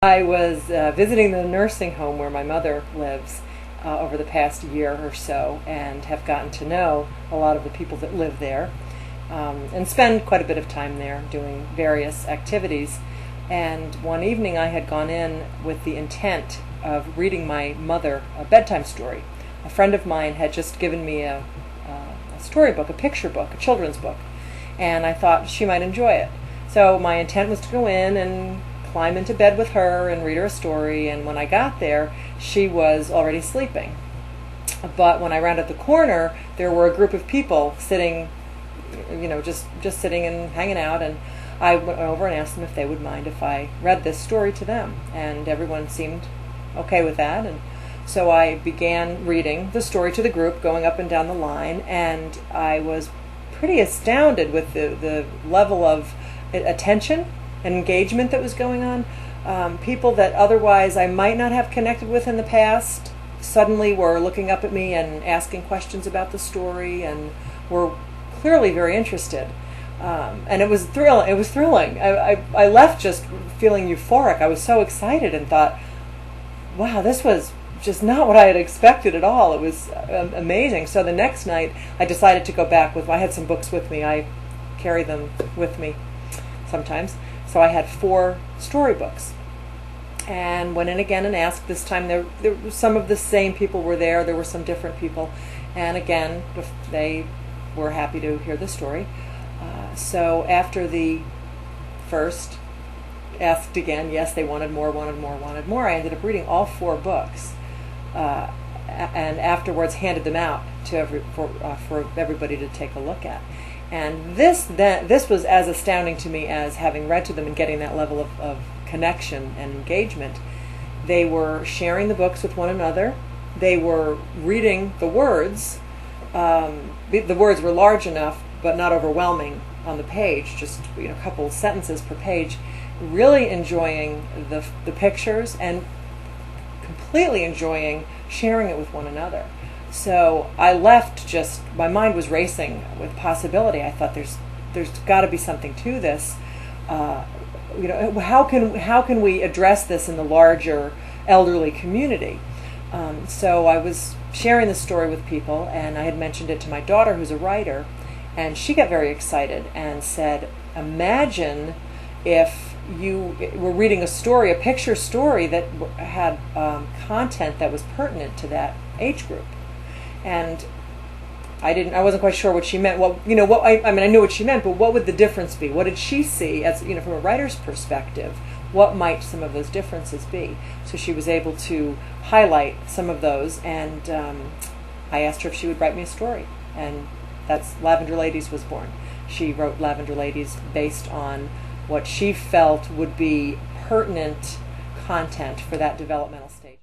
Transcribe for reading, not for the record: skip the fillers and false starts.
I was visiting the nursing home where my mother lives over the past year or so, and have gotten to know a lot of the people that live there, and spend quite a bit of time there doing various activities. And one evening I had gone in with the intent of reading my mother a bedtime story. A friend of mine had just given me a storybook, a picture book, a children's book, and I thought she might enjoy it. So my intent was to go in and climb into bed with her and read her a story, and when I got there, she was already sleeping. But when I rounded the corner, there were a group of people sitting, just sitting and hanging out, and I went over and asked them if they would mind if I read this story to them, and everyone seemed okay with that. And so I began reading the story to the group, going up and down the line, and I was pretty astounded with the level of attention and engagement that was going on. People that otherwise I might not have connected with in the past suddenly were looking up at me and asking questions about the story, and were clearly very interested. And it was thrilling. It was thrilling. I left just feeling euphoric. I was so excited and thought, wow, this was just not what I had expected at all. It was amazing. So the next night I decided to go back I had some books with me. I carry them with me sometimes. So I had 4 storybooks, and went in again and asked. This time there were some of the same people were there. There were some different people, and again they were happy to hear the story. So after the first asked again, yes, they wanted more. I ended up reading all 4 books, and afterwards handed them out to for everybody to take a look at. And this was as astounding to me as having read to them and getting that level of connection and engagement. They were sharing the books with one another. They were reading the words. The words were large enough, but not overwhelming on the page, just a couple of sentences per page. Really enjoying the pictures, and completely enjoying sharing it with one another. So I left my mind was racing with possibility. I thought there's got to be something to this. How can we address this in the larger elderly community? So I was sharing the story with people, and I had mentioned it to my daughter, who's a writer, and she got very excited and said, imagine if you were reading a picture story that had content that was pertinent to that age group. And I wasn't quite sure what she meant. Well, I knew what she meant, but what would the difference be? What did she see as, from a writer's perspective? What might some of those differences be? So she was able to highlight some of those, and I asked her if she would write me a story, and that's Lavender Ladies was born. She wrote Lavender Ladies based on what she felt would be pertinent content for that developmental stage.